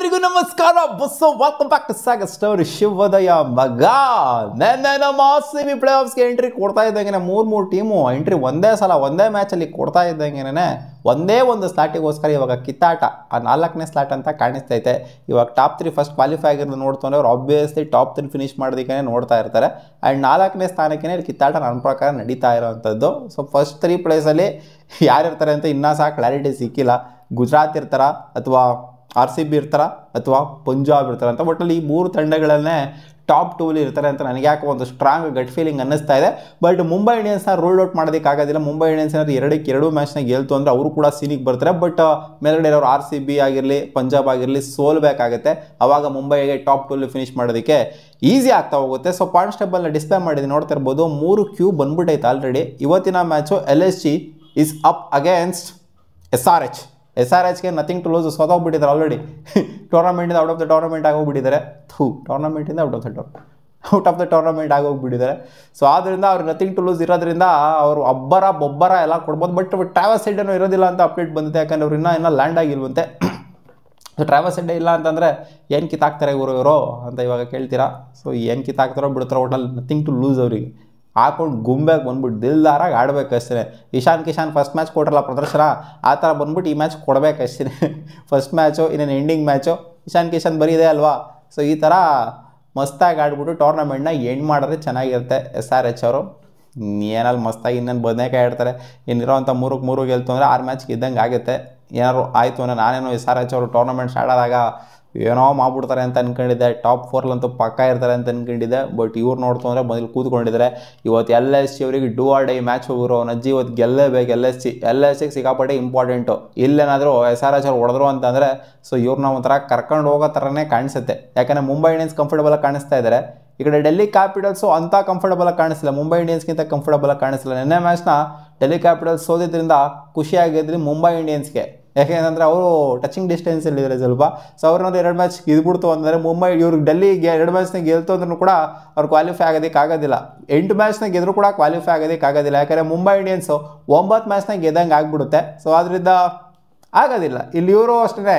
ಎಲ್ಲರಿಗೂ ನಮಸ್ಕಾರ ಬಸ್ಸು welcome back to saga story Shivodaya ಮಗ ನೆನ್ನೆ ನಮ್ಮ RCB ಪ್ಲೇ ಆಫ್ಸ್ಗೆ ಎಂಟ್ರಿ ಕೊಡ್ತಾ ಇದ್ದಂಗೆ ಮೂರು ಟೀಮು ಎಂಟ್ರಿ ಒಂದೇ ಸಲ ಒಂದೇ ಮ್ಯಾಚಲ್ಲಿ ಕೊಡ್ತಾ ಇದ್ದಂಗೆ ಒಂದೇ ಒಂದು ಸ್ಲಾಟಿಗೋಸ್ಕರ ಇವಾಗ ಕಿತ್ತಾಟ ಆ 4ನೇ ಸ್ಲಾಟ್ ಅಂತ ಕಾಣಿಸ್ತೈತೆ. ಇವಾಗ ಟಾಪ್ 3 ಫಸ್ಟ್ ಕ್ವಾಲಿಫೈ ಆಗಿರೋದು ನೋಡ್ತಂದ್ರೆ ಅವ್ರು ಆಬ್ವಿಯಸ್ಲಿ ಟಾಪ್ 3 ಫಿನಿಶ್ ಮಾಡೋದಕ್ಕೆ ನೋಡ್ತಾ ಇರ್ತಾರೆ. ಆ್ಯಂಡ್ 4ನೇ ಸ್ಥಾನಕ್ಕೆ ಕಿತ್ತಾಟ ನನ್ನ ಪ್ರಕಾರ ನಡೀತಾ ಇರೋವಂಥದ್ದು. ಸೊ ಫಸ್ಟ್ 3 ಪ್ಲೇಸಲ್ಲಿ ಯಾರಿರ್ತಾರೆ ಅಂತ ಇನ್ನೂ ಸಹ ಕ್ಲಾರಿಟಿ ಸಿಕ್ಕಿಲ್ಲ. ಗುಜರಾತ್ ಇರ್ತಾರ ಅಥವಾ RCB ಇರ್ತಾರ ಅಥವಾ ಪಂಜಾಬ್ ಇರ್ತಾರೆ ಅಂತ. ಒಟ್ಟಲ್ಲಿ ಈ 3 ತಂಡಗಳನ್ನೇ ಟಾಪ್ 2 ಇರ್ತಾರೆ ಅಂತ ನನಗೆ ಯಾಕೆ ಒಂದು ಸ್ಟ್ರಾಂಗ್ ಗಟ್ ಫೀಲಿಂಗ್ ಅನ್ನಿಸ್ತಾ ಇದೆ. ಬಟ್ ಮುಂಬೈ ಇಂಡಿಯನ್ಸ್ನ ರೂಲ್ ಔಟ್ ಮಾಡೋದಕ್ಕಾಗೋದಿಲ್ಲ. ಮುಂಬೈ ಇಂಡಿಯನ್ಸ್ ಏನಾದ್ರು 2 ಮ್ಯಾಚ್ನ ಗೆಲ್ತು ಅಂದರೆ ಅವರು ಕೂಡ ಸೀನಿಗೆ ಬರ್ತಾರೆ. ಬಟ್ ಮೇಲ್ಗಡೆ ಇರೋರು RCB ಆಗಿರಲಿ ಪಂಜಾಬ್ ಆಗಿರಲಿ ಸೋಲ್ಬೇಕಾಗತ್ತೆ. ಆವಾಗ ಮುಂಬೈಗೆ ಟಾಪ್ 2 ಫಿನಿಶ್ ಮಾಡೋದಕ್ಕೆ ಈಸಿ ಆಗ್ತಾ ಹೋಗುತ್ತೆ. ಸೊ ಪಾಯಿಂಟ್ಸ್ ಟೇಬಲ್ನ ಡಿಸ್ಪ್ಲೇ ಮಾಡಿದ್ದೀನಿ, ನೋಡ್ತಾ ಇರ್ಬೋದು. 3 ಕ್ಯೂ ಬಂದ್ಬಿಟ್ಟೈತೆ ಆಲ್ರೆಡಿ. ಇವತ್ತಿನ match LSG is up against SRHಗೆ ನಥಿಂಗ್ ಟು ಲೂಸ್. ಸೋತೋಗ್ಬಿಟ್ಟಿದ್ದಾರೆ ಆಲ್ರೆಡಿ. ಟೂರ್ನಮೆಂಟಿಂದ ಔಟ್ ಆಫ್ ದ ಟೂರ್ನಮೆಂಟ್ ಆಗೋಗ್ಬಿಟ್ಟಿದ್ದಾರೆ. ಟೂರ್ನಮೆಂಟಿಂದ ಔಟ್ ಆಫ್ ದ ಟೂರ್ನಮೆಂಟ್ ಆಗೋಗ್ಬಿಟ್ಟಿದ್ದಾರೆ. ಸೊ ಆದ್ದರಿಂದ ಅವ್ರು ನಥಿಂಗ್ ಟು ಲೂಸ್ ಇರೋದ್ರಿಂದ ಅವರು ಬೊಬ್ಬರ ಎಲ್ಲ ಕೊಡ್ಬೋದು. ಬಟ್ ಟ್ರಾವರ್ಸ್ ಹೆಡ್ ಇರೋದಿಲ್ಲ ಅಂತ ಅಪ್ಡೇಟ್ ಬಂದಿದೆ. ಯಾಕಂದ್ರೆ ಅವ್ರು ಇನ್ನೂ ಲ್ಯಾಂಡ್ ಆಗಿಲ್ವಂತೆ. ಸೊ ಟ್ರಾವರ್ಸ್ ಹೆಡ್ ಇಲ್ಲ ಅಂತಂದರೆ ಏನು ಕಿತ್ತಾಕ್ತಾರೆ ಇವರು ಅಂತ ಇವಾಗ ಕೇಳ್ತೀರಾ. ಸೊ ಏನು ಕಿತ್ತಾಕ್ತಾರೋ ಬಿಡ್ತಾರೋ ಒಟ್ಟಲ್ಲಿ ನಥಿಂಗ್ ಟು ಲೂಸ್ ಅವರಿಗೆ. ಹಾಕೊಂಡು ಗುಂಬೆಗೆ ಬಂದ್ಬಿಟ್ಟು ದಿಲ್ದಾರಾಗಿ ಆಡಬೇಕಷ್ಟೇ. ಇಶಾನ್ ಕಿಶಾನ್ ಫಸ್ಟ್ ಮ್ಯಾಚ್ ಕೊಟ್ರಲ್ಲ ಪ್ರದರ್ಶನ, ಆ ಥರ ಬಂದ್ಬಿಟ್ಟು ಈ ಮ್ಯಾಚ್ ಕೊಡಬೇಕಷ್ಟೇ. ಫಸ್ಟ್ ಮ್ಯಾಚು ಇನ್ನೇನು ಎಂಡಿಂಗ್ ಮ್ಯಾಚು ಇಶಾನ್ ಕಿಶಾನ್ ಬರೀದೆ ಅಲ್ವಾ. ಸೊ ಈ ಥರ ಮಸ್ತಾಗಿ ಆಡ್ಬಿಟ್ಟು ಟೂರ್ನಮೆಂಟ್ನ ಎಂಡ್ ಮಾಡಿದ್ರೆ ಚೆನ್ನಾಗಿರುತ್ತೆ. SRH ಅವರು ಏನಲ್ಲಿ ಮಸ್ತಾಗಿ ಇನ್ನೇನು ಬದನೇಕಾಯಿ ಆಡ್ತಾರೆ. ಇನ್ನಿರೋವಂಥ 3 ಗೆಲ್ತು ಅಂದರೆ 6 ಮ್ಯಾಚ್ ಗೆದ್ದಂಗೆ ಆಗುತ್ತೆ. ಏನಾದ್ರು ಆಯಿತು ಅಂದರೆ ನಾನೇನೋ SRH ಅವರು ಟೂರ್ನಮೆಂಟ್ ಸ್ಟಾರ್ಟ್ ಆದಾಗ ಏನೋ ಮಾಡ್ಬಿಡ್ತಾರೆ ಅಂತ ಅಂದ್ಕೊಂಡಿದ್ದೆ. ಟಾಪ್ 4ಲಂತೂ ಪಕ್ಕ ಇರ್ತಾರೆ ಅಂತ ಅಂದ್ಕೊಂಡಿದ್ದೆ. ಬಟ್ ಇವ್ರು ನೋಡ್ತು ಅಂದರೆ ಬಂದು ಕೂತ್ಕೊಂಡಿದ್ದಾರೆ. ಇವತ್ತು LSG ಅವರಿಗೆ ಡೂ ಆರ್ ಡೈ ಮ್ಯಾಚ್ ಹೋಗಿರೋ ನಜ್ಜಿ ಇವತ್ತು ಗೆಲ್ಲೇಬೇಕು. LSGಗೆ ಸಿಕ್ಕಾಪಟ್ಟೆ ಇಂಪಾರ್ಟೆಂಟು. ಇಲ್ಲೇನಾದರೂ SRH ಅವ್ರು ಹೊಡೆದ್ರು ಅಂತಂದರೆ ಸೊ ಇವ್ರನ್ನ ಒಂಥರ ಕರ್ಕೊಂಡು ಹೋಗೋ ಥರನೇ ಕಾಣಿಸುತ್ತೆ. ಯಾಕಂದರೆ ಮುಂಬೈ ಇಂಡಿಯನ್ಸ್ ಕಂಫರ್ಟಬಲಾಗಿ ಕಾಣಿಸ್ತಾ ಇದ್ದಾರೆ. ಈ ಕಡೆ ಡೆಲ್ಲಿ ಕ್ಯಾಪಿಟಲ್ಸು ಅಂಥ ಕಂಫರ್ಟಬಲಾಗಿ ಕಾಣಿಸ್ತಿಲ್ಲ, ಮುಂಬೈ ಇಂಡಿಯನ್ಸ್ಗಿಂತ ಕಂಫರ್ಟಬಲಾಗಿ ಕಾಣಿಸ್ತಿಲ್ಲ. ನೆನ್ನೆ ಮ್ಯಾಚ್ನ ಡೆಲ್ಲಿ ಕ್ಯಾಪಿಟಲ್ಸ್ ಸೋದಿದ್ದರಿಂದ ಖುಷಿಯಾಗಿದ್ರಿ ಮುಂಬೈ ಇಂಡಿಯನ್ಸ್ಗೆ. ಯಾಕೆಂದರೆ ಅವರು ಟಚಿಂಗ್ ಡಿಸ್ಟೆನ್ಸಲ್ಲಿದ್ದಾರೆ ಸ್ವಲ್ಪ. ಸೊ ಅವ್ರನ್ನ 2 ಮ್ಯಾಚ್ ಗೆದ್ಬಿಡ್ತು ಅಂದರೆ ಮುಂಬೈ ಇವ್ರಿಗೆ ಡೆಲ್ಲಿಗೆ 2 ಮ್ಯಾಚ್ನ ಗೆಲ್ತು ಅಂದ್ರೂ ಕೂಡ ಅವ್ರು ಕ್ವಾಲಿಫೈ ಆಗೋದಕ್ಕಾಗೋದಿಲ್ಲ. 8 ಮ್ಯಾಚ್ನ ಗೆದ್ರೂ ಕೂಡ ಕ್ವಾಲಿಫೈ ಆಗೋದಕ್ಕಾಗೋದಿಲ್ಲ. ಯಾಕಂದರೆ ಮುಂಬೈ ಇಂಡಿಯನ್ಸು 9 ಮ್ಯಾಚ್ನ ಗೆದ್ದಂಗೆ ಆಗಿಬಿಡುತ್ತೆ. ಸೊ ಅದರಿಂದ ಆಗೋದಿಲ್ಲ. ಇಲ್ಲಿ ಇವರು ಅಷ್ಟೇ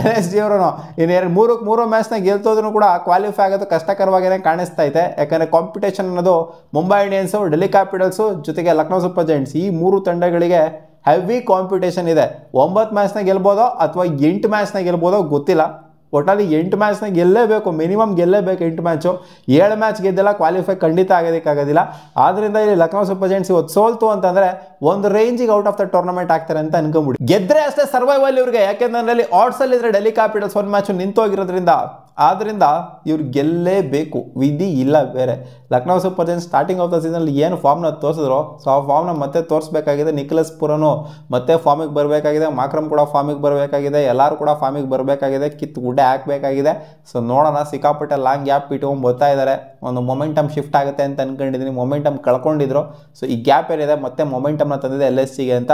LSG ಅವರು ಇನ್ನು 3 ಮ್ಯಾಚ್ನ ಗೆಲ್ತೋದ್ರೂ ಕೂಡ ಕ್ವಾಲಿಫೈ ಆಗೋದು ಕಷ್ಟಕರವಾಗಿಯೇ ಕಾಣಿಸ್ತೈತೆ. ಯಾಕಂದರೆ ಕಾಂಪಿಟೇಷನ್ ಅನ್ನೋದು ಮುಂಬೈ ಇಂಡಿಯನ್ಸು, ಡೆಲ್ಲಿ ಕ್ಯಾಪಿಟಲ್ಸು ಜೊತೆಗೆ ಲಕ್ನೋ ಸೂಪರ್ ಜೈಂಟ್ಸ್ ಈ 3 ತಂಡಗಳಿಗೆ ಹೆವಿ ಕಾಂಪಿಟೇಷನ್ ಇದೆ. 9 ಮ್ಯಾಚ್ನ ಗೆಲ್ಬೋದೋ ಅಥವಾ 8 ಮ್ಯಾಚ್ನ ಗೆಲ್ಬೋದೋ ಗೊತ್ತಿಲ್ಲ. ಒಟ್ಟಲ್ಲಿ 8 ಮ್ಯಾಚ್ನ ಗೆಲ್ಲೇಬೇಕು, ಮಿನಿಮಮ್ ಗೆಲ್ಲೇಬೇಕು 8 ಮ್ಯಾಚು. 7 ಮ್ಯಾಚ್ ಗೆದ್ದೆಲ್ಲ ಕ್ವಾಲಿಫೈ ಖಂಡಿತ ಆಗೋದಕ್ಕಾಗೋದಿಲ್ಲ. ಆದ್ದರಿಂದ ಇಲ್ಲಿ ಲಕ್ನೋ ಸೂಪರ್ ಜೈಂಟ್ಸ್ ಇವತ್ತು ಸೋಲ್ತು ಅಂತಂದರೆ ಒಂದು ರೇಂಜಿಗೆ ಔಟ್ ಆಫ್ ದ ಟೂರ್ನಮೆಂಟ್ ಆಗ್ತಾರೆ ಅಂತ ಅನ್ಕೊಂಬಿಡಿ. ಗೆದ್ರೆ ಅಷ್ಟೇ ಸರ್ವೈವಲ್ ಇವ್ರಿಗೆ. ಯಾಕೆಂದ್ರೆ ಆಡ್ಸಲ್ಲಿ ಇದ್ರೆ ಡೆಲ್ಲಿ ಕ್ಯಾಪಿಟಲ್ಸ್ 1 ಮ್ಯಾಚು ನಿಂತೋಗಿರೋದ್ರಿಂದ ಆದ್ದರಿಂದ ಇವ್ರು ಗೆಲ್ಲೇಬೇಕು, ವಿಧಿ ಇಲ್ಲ ಬೇರೆ. Lucknow super Giants starting of the ಸೀಸನಲ್ಲಿ ಏನು ಫಾರ್ಮ್ನ ತೋರಿಸಿದ್ರು ಸೊ ಆ ಫಾರ್ಮ್ನ ಮತ್ತೆ ತೋರಿಸ್ಬೇಕಾಗಿದೆ. ನಿಖಿಲಸ್ ಪುರನು ಮತ್ತೆ ಫಾರ್ಮಿಗೆ ಬರಬೇಕಾಗಿದೆ. ಮಾಕ್ರಮ್ ಕೂಡ ಫಾರ್ಮಿಗೆ ಬರಬೇಕಾಗಿದೆ. ಎಲ್ಲರೂ ಕೂಡ ಫಾರ್ಮಿಗೆ ಬರಬೇಕಾಗಿದೆ. ಕಿತ್ತು ಗುಡ್ಡೆ ಹಾಕಬೇಕಾಗಿದೆ. ಸೊ ನೋಡೋಣ. ಸಿಕ್ಕಾಪಟ್ಟೆ ಲಾಂಗ್ ಗ್ಯಾಪ್ ಇಟ್ಕೊಂಡು ಬರ್ತಾ ಇದ್ದಾರೆ. ಒಂದು ಮೊಮೆಂಟಮ್ ಶಿಫ್ಟ್ ಆಗುತ್ತೆ ಅಂತ ಅಂದ್ಕೊಂಡಿದ್ದೀನಿ. ಮೊಮೆಂಟಮ್ ಕಳ್ಕೊಂಡಿದ್ರು. ಸೊ ಈ ಗ್ಯಾಪ್ ಏನಿದೆ ಮತ್ತೆ ಮೊಮೆಂಟಮ್ನ ತಂದಿದೆ LSGಗೆ ಅಂತ.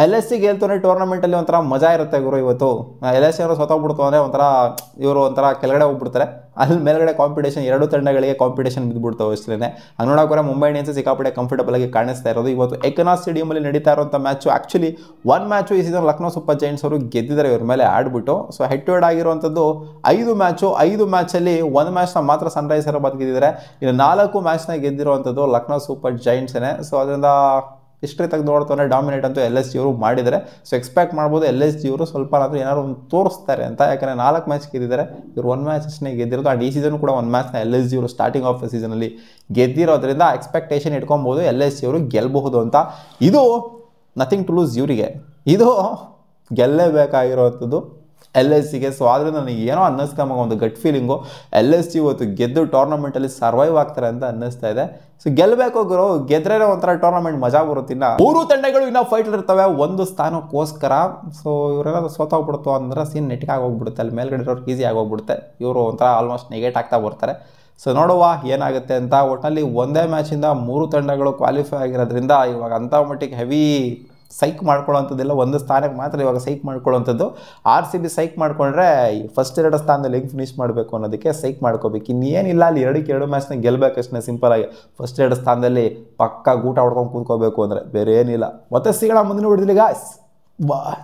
LSG ಗೆಲ್ತು ಅಂದರೆ ಟೂರ್ನಮೆಂಟಲ್ಲಿ ಒಂಥರ ಮಜಾ ಇರುತ್ತೆ ಗುರು. ಇವತ್ತು LSG ಅವರು ಸೋತೋಗ್ಬಿಡ್ತು ಅಂದರೆ ಇವರು ಒಂಥರ ಕೆಳಗಡೆ ಹೋಗ್ಬಿಡ್ತಾರೆ. ಅಲ್ಲಿ ಮೇಲ್ಗಡೆ ಕಾಂಪಿಟೇಷನ್ 2 ತಂಡಗಳಿಗೆ ಕಾಂಪಿಟೇಷನ್ ಬಿದ್ದುಬಿಡ್ತಾವೆ ಅಷ್ಟೇ. ಹಂಗೆ ನೋಡೋಕೆ ಮುಂಬೈ ಇಂಡಿಯನ್ಸ್ ಸಿಕ್ಕಾಪಟ್ಟೆ ಕಂಫರ್ಟಬಲ್ ಆಗಿ ಕಾಣಿಸ್ತಾ ಇರೋದು. ಇವತ್ತು ಏಕನಾಥ್ ಸ್ಟೇಡಿಯಮಲ್ಲಿ ನಡೀತಾ ಇರುವಂಥ ಮ್ಯಾಚು ಆ್ಯಕ್ಚುಲಿ 1 ಮ್ಯಾಚು ಈ ಸೀಸನ್ ಲಕ್ನೋ ಸೂಪರ್ ಜೈಂಟ್ಸ್ ಅವರು ಗೆದ್ದಿದ್ದಾರೆ ಇವ್ರ ಮೇಲೆ ಆಡ್ಬಿಟ್ಟು. ಸೊ ಹೆಡ್ ಟು ಹೆಡ್ ಆಗಿರುವಂಥದ್ದು 5 ಮ್ಯಾಚು. 5 ಮ್ಯಾಚಲ್ಲಿ 1 ಮ್ಯಾಚ್ನ ಮಾತ್ರ ಸನ್ರೈಸರ್ ಹೈದರಾಬಾದ್ ಗೆದ್ದಿದ್ದಾರೆ. ಇನ್ನು 4 ಮ್ಯಾಚ್ನ ಗೆದ್ದಿರುವಂಥದ್ದು ಲಕ್ನೋ ಸೂಪರ್ ಜೈಂಟ್ಸೇ. ಸೊ ಅದರಿಂದ ಹಿಸ್ಟ್ರಿ ತೆಗೆದು ನೋಡ್ತಾನೆ ಡಾಮಿನೇಟ್ ಅಂತೂ LSG ಅವರು ಮಾಡಿದ್ದಾರೆ. ಸೊ ಎಕ್ಸ್ಪೆಕ್ಟ್ ಮಾಡ್ಬೋದು LSG ಅವರು ಸ್ವಲ್ಪ ಏನಾದ್ರು ಒಂದು ತೋರಿಸ್ತಾರೆ ಅಂತ. ಯಾಕಂದರೆ 4 ಮ್ಯಾಚ್ ಗೆದ್ದಿದ್ದಾರೆ, ಇವರು 1 ಮ್ಯಾಚ್ ಅಷ್ಟೇ ಗೆದ್ದಿರೋದು. ಆ್ಯಂಡ್ ಈ ಸೀಸನ್ ಕೂಡ 1 ಮ್ಯಾಚ್ನ LSG ಅವರು ಸ್ಟಾರ್ಟಿಂಗ್ ಆಫ್ ದ ಸೀಸನಲ್ಲಿ ಗೆದ್ದಿರೋದ್ರಿಂದ ಎಕ್ಸ್ಪೆಕ್ಟೇಷನ್ ಇಟ್ಕೊಬೋದು LSG ಅವರು ಗೆಲ್ಲಬಹುದು ಅಂತ. ಇದು ನಥಿಂಗ್ ಟು ಲೂಸ್ ಇವರಿಗೆ, ಇದು ಗೆಲ್ಲೇಬೇಕಾಗಿರೋವಂಥದ್ದು LSGಗೆ. ಸೊ ಆದರೆ ನನಗೆ ಏನೋ ಅನ್ನಿಸ್ಕೊಂಬ ಒಂದು ಗಟ್ ಫೀಲಿಂಗು LSG ಇವತ್ತು ಗೆದ್ದು ಟೂರ್ನಮೆಂಟಲ್ಲಿ ಸರ್ವೈವ್ ಆಗ್ತಾರೆ ಅಂತ ಅನ್ನಿಸ್ತಾ ಇದೆ. ಸೊ ಗೆಲ್ಲಬೇಕು ಗುರು, ಗೆದ್ರೆ ಒಂಥರ ಟೂರ್ನಮೆಂಟ್ ಮಜಾ ಬರುತ್ತೆ. ಇನ್ನು 3 ತಂಡಗಳು ಇನ್ನೂ ಫೈಟ್ ಇರ್ತವೆ ಒಂದು ಸ್ಥಾನಕ್ಕೋಸ್ಕರ. ಸೊ ಇವರೆಲ್ಲ ಸೋತೋಗ್ಬಿಡ್ತು ಅಂದ್ರೆ ಸೀನ್ ನೆಟ್ಟಿಗೆ ಆಗೋಗ್ಬಿಡುತ್ತೆ. ಅಲ್ಲಿ ಮೇಲ್ಗಡೆ ಇರೋರು ಈಸಿ ಆಗೋಗ್ಬಿಡುತ್ತೆ. ಇವರು ಒಂಥರ ಆಲ್ಮೋಸ್ಟ್ ನೆಗೆಟ್ ಆಗ್ತಾ ಬರ್ತಾರೆ. ಸೊ ನೋಡುವ ಏನಾಗುತ್ತೆ ಅಂತ. ಒಟ್ಟಲ್ಲಿ ಒಂದೇ ಮ್ಯಾಚಿಂದ 3 ತಂಡಗಳು ಕ್ವಾಲಿಫೈ ಆಗಿರೋದ್ರಿಂದ ಇವಾಗ ಅಂಥ ಮಟ್ಟಿಗೆ ಹೆವಿ ಸೈಕ್ ಮಾಡ್ಕೊಳ್ಳೋವಂಥದ್ದಿಲ್ಲ. ಒಂದು ಸ್ಥಾನಕ್ಕೆ ಮಾತ್ರ ಇವಾಗ ಸೈಕ್ ಮಾಡ್ಕೊಳ್ಳೋವಂಥದ್ದು. RCB ಸೈಕ್ ಮಾಡ್ಕೊಂಡ್ರೆ ಫಸ್ಟ್ 2 ಸ್ಥಾನದಲ್ಲಿ ಹೆಂಗೆ ಫಿನಿಶ್ ಮಾಡಬೇಕು ಅನ್ನೋದಕ್ಕೆ ಸೈಕ್ ಮಾಡ್ಕೋಬೇಕು. ಇನ್ನೇನಿಲ್ಲ, ಅಲ್ಲಿ 2 ಮ್ಯಾಚ್ನ ಗೆಲ್ಲಬೇಕಷ್ಟೇ ಸಿಂಪಲಾಗಿ. ಫಸ್ಟ್ 2 ಸ್ಥಾನದಲ್ಲಿ ಪಕ್ಕ ಗೂಟ ಹೊಡ್ಕೊಂಡು ಕೂತ್ಕೋಬೇಕು ಅಂದರೆ ಬೇರೆ ಏನಿಲ್ಲ. ಮತ್ತೆ ಸಿಗೋಣ ಮುಂದಿನ ವಿಡಿಯೋದಲ್ಲಿ ಗಾಯ್ಸ್. ಬಾಯ್.